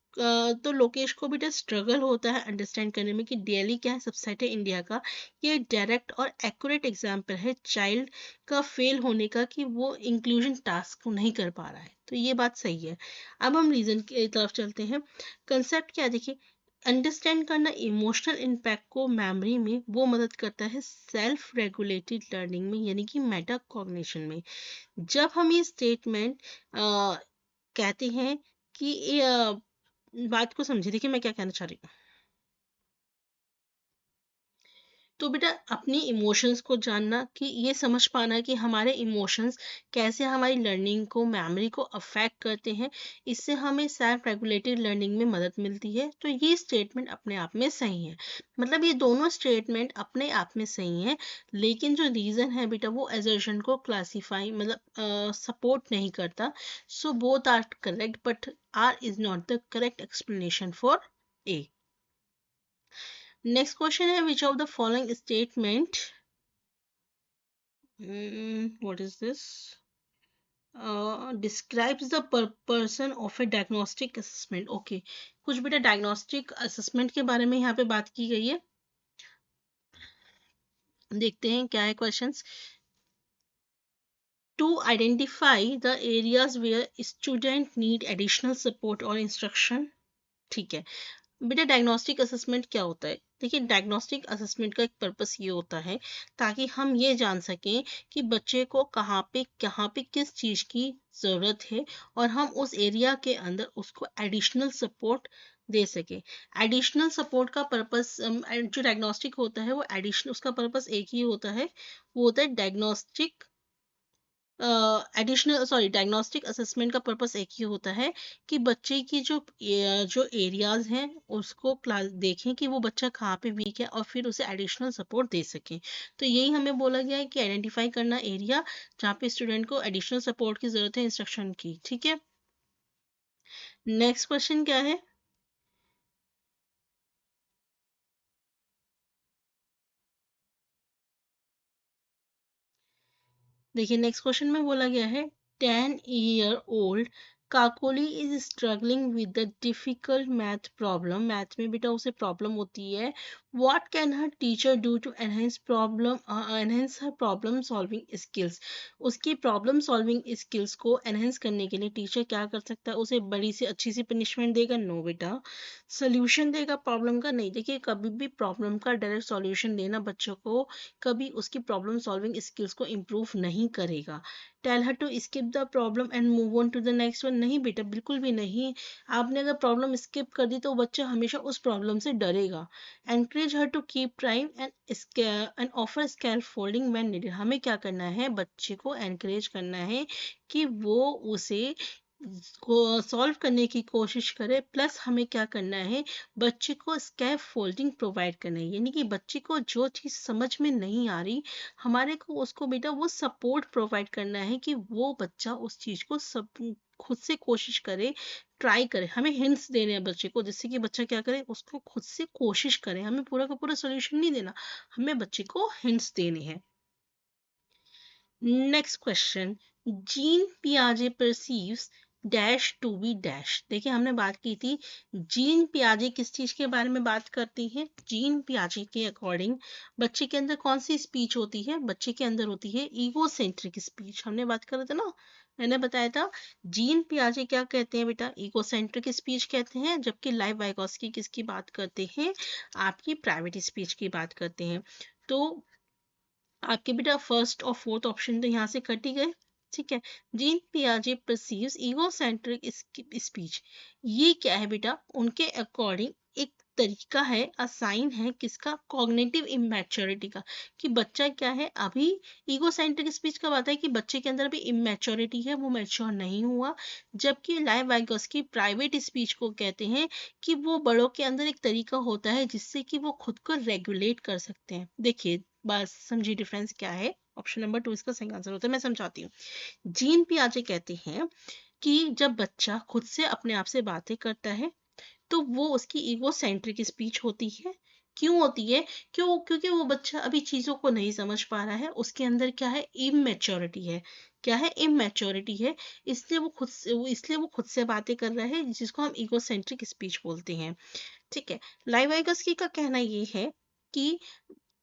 तो लोकेश को बेटा स्ट्रगल होता है अंडरस्टैंड करने में कि दिल्ली क्या है, सबसेट है इंडिया का। ये डायरेक्ट और एक्यूरेट एग्जाम्पल है चाइल्ड का फेल होने का, कि वो इंक्लूजन टास्क को नहीं कर पा रहा है। तो ये बात सही है। अब हम रीजन की तरफ चलते हैं। कंसेप्ट क्या, देखिए अंडरस्टैंड करना इमोशनल इम्पैक्ट को मेमोरी में वो मदद करता है सेल्फ रेगुलेटेड लर्निंग में यानी कि मेटा कॉग्निशन में। जब हम ये स्टेटमेंट कहते हैं कि बात को समझिए, देखिए मैं क्या कहना चाह रही हूँ। तो बेटा अपनी इमोशंस को जानना, कि ये समझ पाना कि हमारे इमोशंस कैसे हमारी लर्निंग को, मेमोरी को अफेक्ट करते हैं, इससे हमें सेल्फ रेगुलेटेड लर्निंग में मदद मिलती है। तो ये स्टेटमेंट अपने आप में सही है, मतलब ये दोनों स्टेटमेंट अपने आप में सही है, लेकिन जो रीज़न है बेटा वो एजर्शन को क्लासीफाई मतलब सपोर्ट नहीं करता। So both are correct but R is not the correct explanation for A. Next question है, which of the following statement, what is this? Describes the person of a diagnostic assessment. Okay, कुछ बेटा diagnostic assessment के बारे में यहाँ पे बात की गई है। देखते हैं क्या है questions. To identify the areas where student need additional support or instruction. ठीक है बेटा, डायग्नोस्टिक असेसमेंट क्या होता है? देखिए डायग्नोस्टिक असेसमेंट का एक पर्पस ये होता है ताकि हम ये जान सकें कि बच्चे को कहाँ पे किस चीज़ की ज़रूरत है और हम उस एरिया के अंदर उसको एडिशनल सपोर्ट दे सकें। एडिशनल सपोर्ट का पर्पस जो डायग्नोस्टिक होता है वो एडिशनल, उसका पर्पस एक ही होता है, वो होता है diagnostic additional sorry diagnostic assessment का पर्पस एक ही होता है कि बच्चे की जो एरियाज हैं उसको क्लास देखें कि वो बच्चा कहाँ पे वीक है और फिर उसे एडिशनल सपोर्ट दे सकें। तो यही हमें बोला गया है कि आइडेंटिफाई करना एरिया जहाँ पे स्टूडेंट को एडिशनल सपोर्ट की ज़रूरत है इंस्ट्रक्शन की। ठीक है, नेक्स्ट क्वेश्चन क्या है, देखिए नेक्स्ट क्वेश्चन में बोला गया है 10-year-old Kakoli is struggling with the difficult math problem. Math में बेटा उसे प्रॉब्लम होती है। What can her teacher do to enhance her problem solving skills. उसकी प्रॉब्लम सॉल्विंग स्किल्स को एनहेंस करने के लिए टीचर क्या कर सकता है, उसे बड़ी सी अच्छी सी पनिशमेंट देगा? नो बेटा। सोल्यूशन देगा प्रॉब्लम का? नहीं। देखिए कभी भी प्रॉब्लम का डायरेक्ट सॉल्यूशन देना बच्चों को कभी उसकी प्रॉब्लम सॉल्विंग स्किल्स को इम्प्रूव नहीं करेगा। Tell her to skip the problem and move on to the next one, नहीं बेटा बिल्कुल भी नहीं। आपने अगर प्रॉब्लम स्किप कर दी तो बच्चा हमेशा उस प्रॉब्लम से डरेगा। Encourage her to keep trying and offer scaffolding when needed. हमें क्या करना है, बच्चे को एनकरेज करना है कि वो उसे को सॉल्व करने की कोशिश करें, प्लस हमें क्या करना है, बच्चे को स्कैफ फोल्डिंग प्रोवाइड करना है, यानी कि बच्चे को जो चीज़ समझ में नहीं आ रही, हमारे को उसको बेटा वो सपोर्ट प्रोवाइड करना है कि वो बच्चा उस चीज़ को सब खुद से कोशिश करे, ट्राई करे। हमें हिंट्स देने हैं बच्चे को, जिससे कि बच्चा क्या करे, उसको खुद से कोशिश करे। हमें पूरा का पूरा सोल्यूशन नहीं देना, हमें बच्चे को हिंट्स देने हैं। नेक्स्ट क्वेश्चन, जीन पियाजे perceives dash to be dash. देखिए हमने बात की थी, जीन पियाजे किस चीज के बारे में बात करती है। जीन पियाजे के अकॉर्डिंग बच्चे के अंदर कौन सी स्पीच होती है, बच्चे के अंदर होती है ईगोसेंट्रिक स्पीच। हमने बात कर रहे थे ना, मैंने बताया था जीन पियाजे क्या कहते हैं बेटा, ईगोसेंट्रिक स्पीच कहते हैं, जबकि लाइव वाइगोस्की किसकी बात करते हैं, आपकी प्राइवेट स्पीच की बात करते हैं। तो आपके बेटा फर्स्ट और फोर्थ ऑप्शन तो यहाँ से कट ही गए, ठीक है। जीन पियाजे परसीव्स ईगोसेंट्रिक स्पीच, ये क्या है बेटा, उनके अकॉर्डिंग एक तरीका है, असाइन है किसका, कॉग्निटिव इमेच्योरिटी का, कि बच्चा क्या है अभी, ईगोसेंट्रिक स्पीच का बात है कि बच्चे के अंदर अभी इमेच्योरिटी है, वो मैच्योर नहीं हुआ। जबकि लाइव वाइगोस्की प्राइवेट स्पीच को कहते हैं कि वो बड़ों के अंदर एक तरीका होता है जिससे कि वो खुद को रेगुलेट कर सकते हैं। देखिए बस समझिए डिफरेंस क्या है। ऑप्शन नंबर 2 इसका सही आंसर होता है, मैं समझाती हूँ। जीन पियाजे कहते हैं कि जब बच्चा खुद से अपने आप से बातें करता है तो वो उसकी ईगोसेंट्रिक स्पीच होती है। क्यों होती है, क्योंकि वो बच्चा अभी चीजों को नहीं समझ पा रहा है, उसके अंदर क्या है, इमेच्योरिटी है। क्या है, इमेच्योरिटी है, इसलिए वो खुद से बातें कर रहा है, जिसको हम ईगोसेंट्रिक स्पीच बोलते हैं, ठीक है। लाइवाइगस्की का कहना ये है कि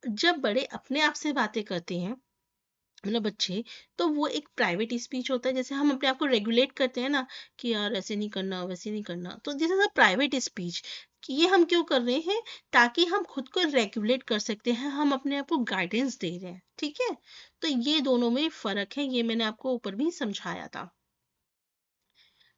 जब बड़े अपने आप से बातें करते हैं, मतलब बच्चे, तो वो एक प्राइवेट स्पीच होता है। जैसे हम अपने आप को रेगुलेट करते हैं ना, कि यार ऐसे नहीं करना वैसे नहीं करना, तो this is a private speech. कि ये हम क्यों कर रहे हैं, ताकि हम खुद को रेगुलेट कर सकते हैं, हम अपने आप को गाइडेंस दे रहे हैं, ठीक है। तो ये दोनों में फर्क है, ये मैंने आपको ऊपर भी समझाया था।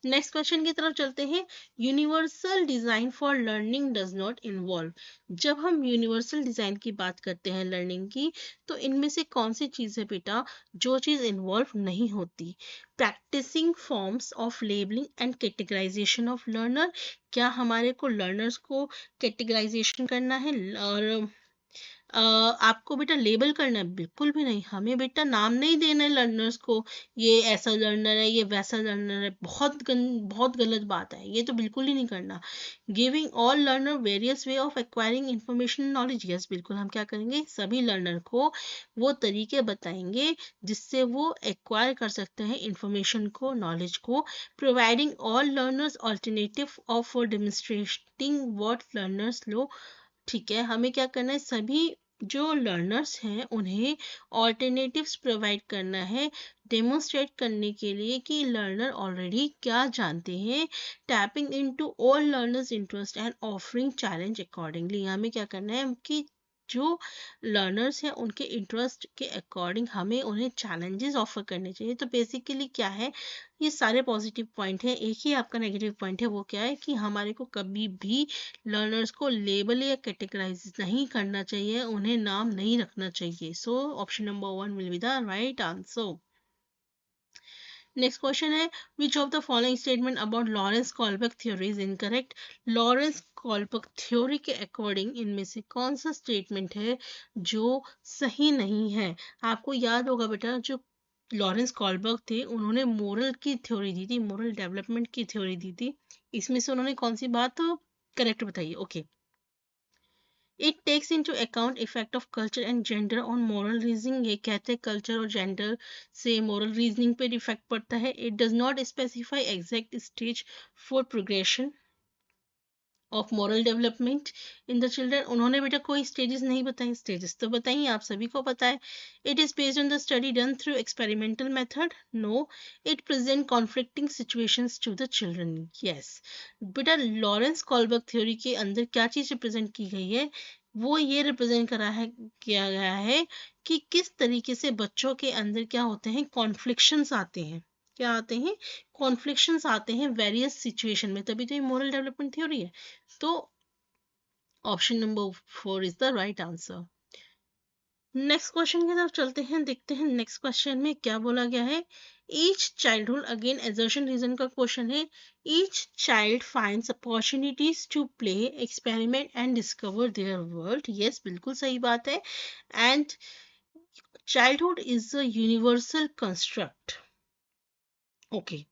नेक्स्ट क्वेश्चन की तरफ चलते हैं। Universal design for learning does not involve. जब हम यूनिवर्सल डिजाइन की बात करते हैं लर्निंग की, तो इनमें से कौन सी चीज है बेटा जो चीज इन्वॉल्व नहीं होती। Practicing forms of labeling and categorization of learner. क्या हमारे को लर्नर्स को कैटेगराइजेशन करना है और आपको बेटा लेबल करना है, बिल्कुल भी नहीं। हमें बेटा नाम नहीं देना है लर्नर्स को, ये ऐसा लर्नर है ये वैसा लर्नर है, बहुत गलत बात है, ये तो बिल्कुल ही नहीं करना। Giving all learner various way of acquiring information knowledge, yes बिल्कुल हम क्या करेंगे, सभी लर्नर को वो तरीके बताएंगे जिससे वो एक्वायर कर सकते हैं इंफॉर्मेशन को, नॉलेज को। Providing all learners alternative of for demonstrating what learners know, ठीक है। हमें क्या करना है, सभी जो लर्नर्स हैं उन्हें ऑल्टरनेटिव्स प्रोवाइड करना है, डेमोन्स्ट्रेट करने के लिए कि लर्नर ऑलरेडी क्या जानते हैं। Tapping into all learners interest and offering challenge accordingly, हमें क्या करना है कि जो लर्नर्स हैं उनके इंटरेस्ट के अकॉर्डिंग हमें उन्हें चैलेंजेस ऑफर करने चाहिए। तो बेसिकली क्या है, ये सारे पॉजिटिव पॉइंट है, एक ही आपका नेगेटिव पॉइंट है, वो क्या है कि हमारे को कभी भी लर्नर्स को लेबल या कैटेगराइज नहीं करना चाहिए, उन्हें नाम नहीं रखना चाहिए। So option number 1 will be the right answer. Next question है, which of the following statement about Lawrence Kohlberg theory is incorrect. Lawrence Kohlberg theory के अकॉर्डिंग इनमें से कौन सा स्टेटमेंट है जो सही नहीं है। आपको याद होगा बेटा, जो लॉरेंस कॉलबर्ग थे उन्होंने मोरल की थ्योरी दी थी, मोरल डेवलपमेंट की थ्योरी दी थी। इसमें से उन्होंने कौन सी बात करेक्ट बताइए। Okay, it takes into account effect of culture and gender on moral reasoning. ये कहते हैं कल्चर और जेंडर से मोरल रीजनिंग पे इफेक्ट पड़ता है। It does not specify exact stage for progression of moral development in the children. उन्होंने बेटा कोई स्टेजेस नहीं बताई, स्टेजेस तो बताइए, आप सभी को पता है। It is based on the study done through experimental method, no. It present conflicting situations to the children, yes. बेटा लॉरेंस कॉलबर्ग थ्योरी के अंदर क्या चीज रिप्रेजेंट की गई है, वो ये रिप्रेजेंट करा है, किया गया है कि किस तरीके से बच्चों के अंदर क्या होते हैं, कॉन्फ्लिक्शंस आते हैं, क्या आते हैं, कॉन्फ्लिक्शंस आते हैं वेरियस सिचुएशन में, तभी तो ये मोरल डेवलपमेंट थ्योरी है। तो option number 4 is the right answer. Next question की तरफ चलते हैं, देखते हैं नेक्स्ट क्वेश्चन में क्या बोला गया है। Each childhood, again assertion reason का क्वेश्चन है, each child finds opportunities to play, experiment and discover their world. Yes, बिल्कुल सही बात है। And childhood is a universal construct. Okay,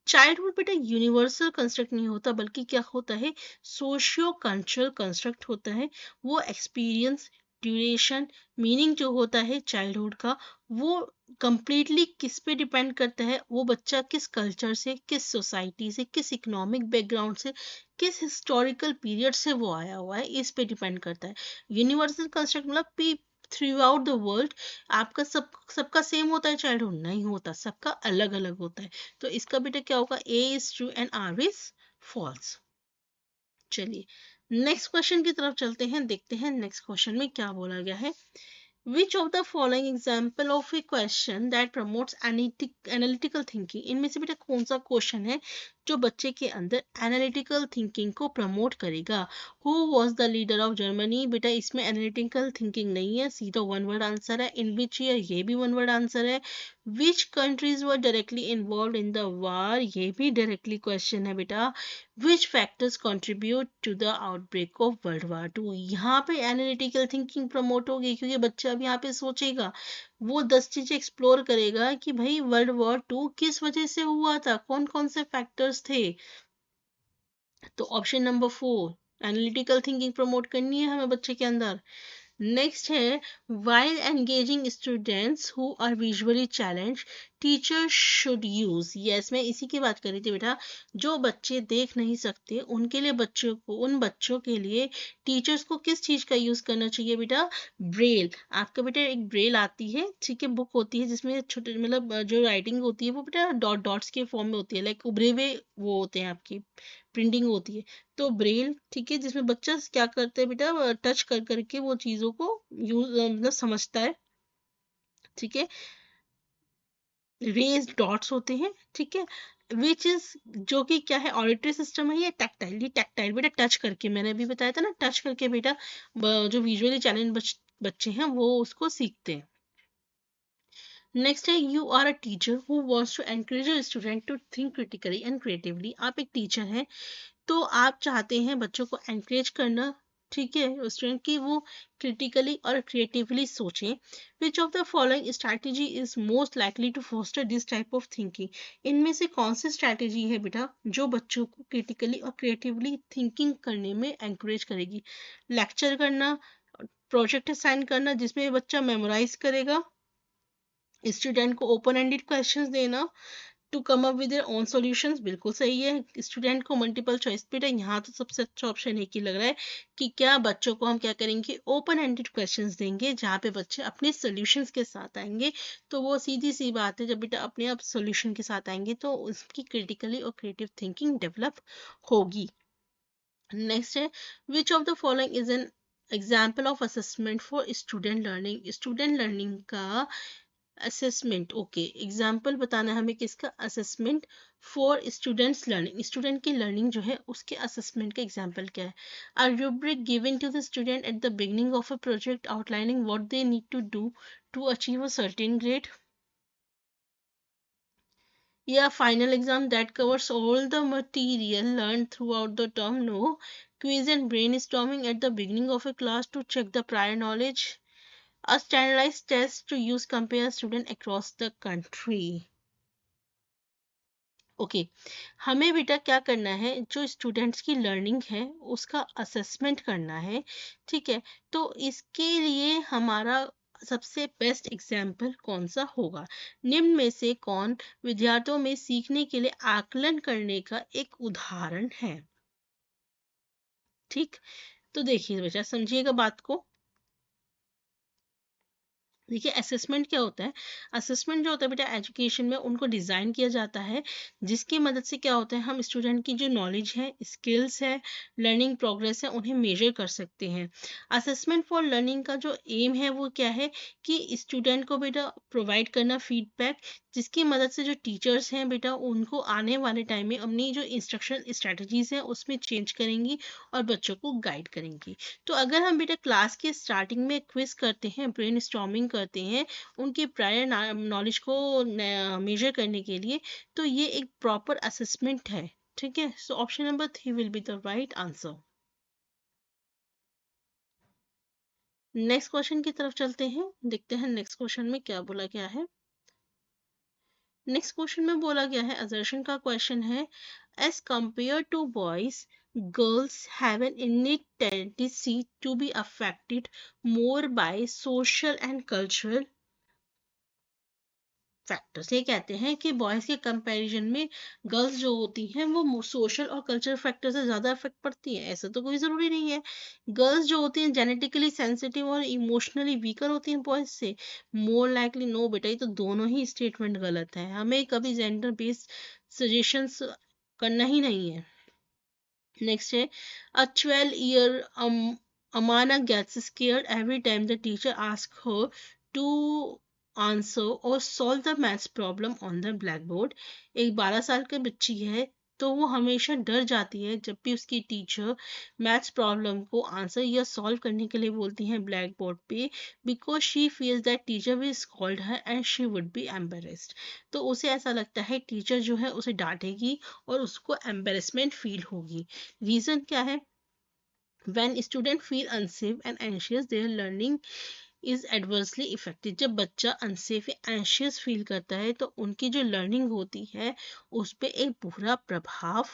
childhood बेटा यूनिवर्सल कंस्ट्रक्ट नहीं होता, बल्कि क्या होता है, सोशियो कल्चरल कंस्ट्रक्ट होता है। वो एक्सपीरियंस, ड्यूरेशन, मीनिंग जो होता है चाइल्डहुड का, वो कंप्लीटली किस पे डिपेंड करता है, वो बच्चा किस कल्चर से, किस सोसाइटी से, किस इकोनॉमिक बैकग्राउंड से, किस हिस्टोरिकल पीरियड से वो आया हुआ है, इस पे डिपेंड करता है। यूनिवर्सल कंस्ट्रक्ट मतलब थ्रू आउट द वर्ल्ड आपका सबका सेम होता है, चाइल्डहुड नहीं होता, सबका अलग अलग होता है। तो इसका बेटा क्या होगा, A is true and R is false. चलिए नेक्स्ट क्वेश्चन की तरफ चलते हैं, देखते हैं नेक्स्ट क्वेश्चन में क्या बोला गया है। Which of the following example of a question that promotes analytical thinking? इनमें से बेटा कौन सा क्वेश्चन है जो बच्चे के अंदर एनालिटिकल थिंकिंग को प्रमोट करेगा? Who was the leader of Germany? बेटा इसमें एनालिटिकल थिंकिंग नहीं है, सीधा वन वर्ड आंसर है। इन विच ईयर, ये भी वन वर्ड आंसर है। Which countries were directly involved in the war? ये भी डायरेक्टली क्वेश्चन है बेटा। Which factors contribute to the outbreak of World War II? यहाँ पे एनालिटिकल थिंकिंग प्रमोट होगी, क्योंकि बच्चा अब यहाँ पे सोचेगा, वो 10 चीजें एक्सप्लोर करेगा कि भाई वर्ल्ड वॉर टू किस वजह से हुआ था, कौन कौन से फैक्टर्स थे। तो option number 4, analytical thinking promote करनी है हमें बच्चे के अंदर। नेक्स्ट है, while engaging students who are visually challenged, teachers should use। Yes, मैं इसी की बात कर रही थी बेटा। जो बच्चे देख नहीं सकते उनके लिए, उन बच्चों के लिए टीचर्स को किस चीज का यूज करना चाहिए बेटा? ब्रेल। आपका बेटा एक ब्रेल आती है, ठीक है, बुक होती है जिसमें छोटे मतलब जो राइटिंग होती है वो बेटा डॉट डॉट्स के फॉर्म में होती है, लाइक उभरे हुए वो होते हैं, आपकी प्रिंटिंग होती है। तो ब्रेल, ठीक है, जिसमें बच्चा क्या करते हैं बेटा, टच कर करके वो चीजों को यूज मतलब समझता है, ठीक है। रेज डॉट्स होते हैं, ठीक है। विच इज, जो कि क्या है, ऑडिटरी सिस्टम है, ये टैक्टाइल, ये टैक्टाइल बेटा टच करके, मैंने अभी बताया था ना, टच करके बेटा जो विजुअली चैलेंज बच्चे हैं वो उसको सीखते हैं। नेक्स्ट है, you are a teacher who wants to encourage a student to think critically and creatively. आप एक टीचर हैं, तो आप चाहते हैं बच्चों को एनकरेज करना, ठीक है, स्टूडेंट की वो क्रिटिकली और क्रिएटिवली सोचें। Which of the following strategy is most likely to foster this type of thinking? इनमें से कौन सी स्ट्रैटेजी है बेटा जो बच्चों को क्रिटिकली और क्रिएटिवली थिंकिंग करने में एनकरेज करेगी? लेक्चर करना, प्रोजेक्ट असाइन करना जिसमें बच्चा मेमोराइज करेगा, स्टूडेंट को ओपन एंडेड क्वेश्चंस देना to come up with their own solutions, बिल्कुल सही है। स्टूडेंट को मल्टीपल चॉइस, बेटा यहाँ तो सबसे अच्छा ऑप्शन एक ही लग रहा है कि क्या बच्चों को हम क्या करेंगे, ओपन एंडेड क्वेश्चंस देंगे जहाँ पे बच्चे अपने सॉल्यूशंस के साथ आएंगे। तो वो सीधी सी बात है, जब बेटा अपने आप सॉल्यूशन के साथ आएंगे तो उसकी क्रिटिकली और क्रिएटिव थिंकिंग डेवलप होगी। नेक्स्ट है, which of the following is an example of assessment for student learning? Student learning का असेसमेंट, ओके, एग्जाम्पल बताना है हमें किसका, assessment for students learning, student की लर्निंग जो है उसके असेसमेंट का एग्जाम्पल क्या है? A rubric given to the student at the beginning of a project outlining what they need to do to achieve a certain grade, या final exam that covers all the material learn throughout the term? No, quiz and brainstorming at the beginning of a class to check the prior knowledge, a standardized test to use compare student across the country। Okay, हमें बेटा क्या करना है, जो students की learning है उसका assessment करना है, ठीक है। तो इसके लिए हमारा सबसे बेस्ट एग्जाम्पल कौन सा होगा? निम्न में से कौन विद्यार्थियों में सीखने के लिए आकलन करने का एक उदाहरण है? ठीक, तो देखिए बेटा, समझिएगा बात को। देखिए असेसमेंट क्या होता है, असेसमेंट जो होता है बेटा एजुकेशन में उनको डिज़ाइन किया जाता है, जिसकी मदद से क्या होता है, हम स्टूडेंट की जो नॉलेज है, स्किल्स है, लर्निंग प्रोग्रेस है, उन्हें मेजर कर सकते हैं। असेसमेंट फॉर लर्निंग का जो एम है वो क्या है कि स्टूडेंट को बेटा प्रोवाइड करना फीडबैक, जिसकी मदद से जो टीचर्स हैं बेटा उनको आने वाले टाइम में अपनी जो इंस्ट्रक्शन स्ट्रैटेजीज हैं उसमें चेंज करेंगी और बच्चों को गाइड करेंगी। तो अगर हम बेटा क्लास के स्टार्टिंग में क्विज करते हैं, ब्रेन करते हैं उनके प्रायर नॉलेज को मेजर करने के लिए, तो ये एक प्रॉपर असेसमेंट है। ठीक है, so option number 3 will be the right answer. Next question की तरफ चलते हैं, देखते हैं नेक्स्ट क्वेश्चन में क्या बोला गया है। नेक्स्ट क्वेश्चन में बोला गया है, असर्शन का क्वेश्चन है, as compared to boys girls have an innate tendency to be affected more by social and cultural factors. ये कहते हैं कि बॉयज के कंपैरिजन में गर्ल्स जो होती हैं वो सोशल और कल्चरल फैक्टर से ज़्यादा इफेक्ट पड़ती है। ऐसा तो कोई ज़रूरी नहीं है। गर्ल्स जो होती हैं जेनेटिकली सेंसिटिव और इमोशनली वीकर होती हैं बॉयज से। मोर लाइकली नो बेटा, ये तो दोनों ही स्टेटमेंट गलत है। हमें कभी जेंडर बेस्ड सजेशंस करना ही नहीं है। नेक्स्ट है, a 12-year Amana gets scared every time the teacher asks her to answer or solve the maths problem on the blackboard। एक 12 साल की बच्ची है तो वो हमेशा डर जाती है जब भी उसकी टीचर मैथ्स प्रॉब्लम को आंसर या सॉल्व करने के लिए बोलती हैं ब्लैक बोर्ड पे, because she feels that teacher will scold her and she would be embarrassed. तो उसे ऐसा लगता है टीचर जो है उसे डांटेगी और उसको एम्बेरसमेंट फील होगी। रीजन क्या है? when student feel unsafe and anxious their learning is adversely affected। जब बच्चा अनसेफ या एंशियस फील करता है तो उनकी जो लर्निंग होती है उस पर एक बुरा प्रभाव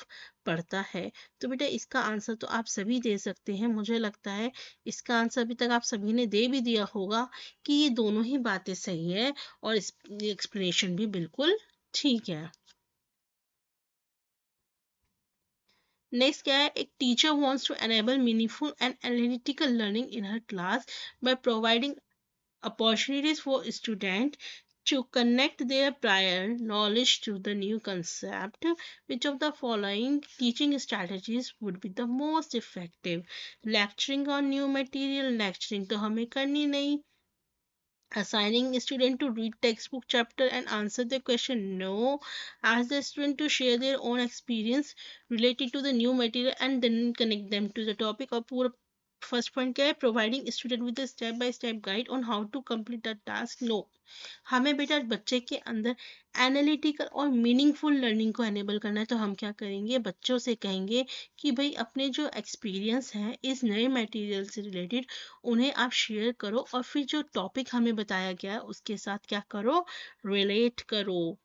पड़ता है। तो बेटा इसका आंसर तो आप सभी दे सकते हैं। मुझे लगता है इसका आंसर अभी तक आप सभी ने दे भी दिया होगा कि ये दोनों ही बातें सही है और इस एक्सप्लेनेशन भी बिल्कुल ठीक है। नेक्स्ट क्या है, एक teacher wants to enable meaningful and analytical learning in her class by providing opportunities for students to connect their prior knowledge to the new concept. Which of the following teaching strategies would be the most effective? Lecturing on new material, lecturing तो हमें करनी नहीं। Assigning student to read textbook chapter and answer the question, no. Ask the student to share their own experience related to the new material and then connect them to the topic। और पूरा first point क्या है, providing student with step by step guide on how to complete the task, no. हमें बेटा बच्चे के अंदर analytical और मीनिंगफुल लर्निंग को एनेबल करना है। तो हम क्या करेंगे, बच्चों से कहेंगे कि भाई अपने जो एक्सपीरियंस है इस नए मटेरियल से रिलेटेड उन्हें आप शेयर करो और फिर जो टॉपिक हमें बताया गया है उसके साथ क्या करो, रिलेट करो।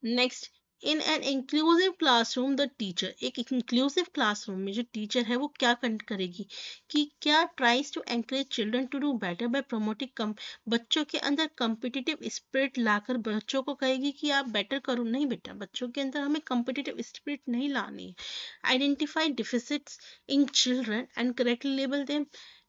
Next, in an inclusive classroom the teacher, एक इंक्लूसिव क्लासरूम में जो टीचर है वो क्या करेगी कि क्या tries to encourage children to do better by promoting बच्चों के अंदर कम्पिटिटिव स्पिरिट लाकर बच्चों को कहेगी कि आप बेटर करो। नहीं बेटा, बच्चों के अंदर हमें कम्पिटिटिव स्पिरिट नहीं लानी। Identify deficits in children and correctly label them.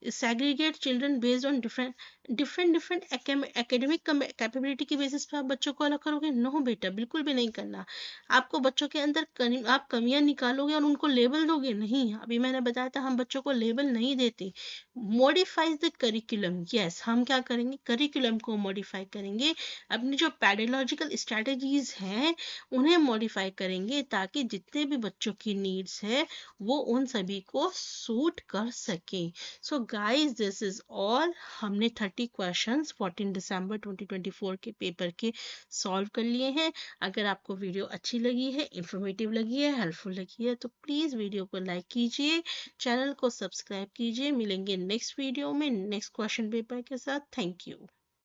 segregate children based on different academic capability की बेसिस पे आप बच्चों को अलग करोगे? नो बेटा, बिल्कुल भी नहीं करना। आपको बच्चों के अंदर आप कमियां निकालोगे और उनको लेबल दोगे? नहीं। अभी मैंने बताया था हम बच्चों को लेबल नहीं देते। मॉडिफाइज द करिकुलम, यस, हम क्या करेंगे, करिकुलम को मॉडिफाई करेंगे। अपनी जो पैडालॉजिकल स्ट्रैटेजीज हैं उन्हें मॉडिफाई करेंगे ताकि जितने भी बच्चों की नीड्स है वो उन सभी को सूट कर सके। So guys this is all. हमने 30 क्वेश्चंस 14 दिसंबर 2024 के पेपर के सॉल्व कर लिए हैं। अगर आपको वीडियो अच्छी लगी है, इंफॉर्मेटिव लगी है, हेल्पफुल लगी है तो प्लीज़ वीडियो को लाइक कीजिए, चैनल को सब्सक्राइब कीजिए। मिलेंगे नेक्स्ट वीडियो में नेक्स्ट क्वेश्चन पेपर के साथ। Thank you.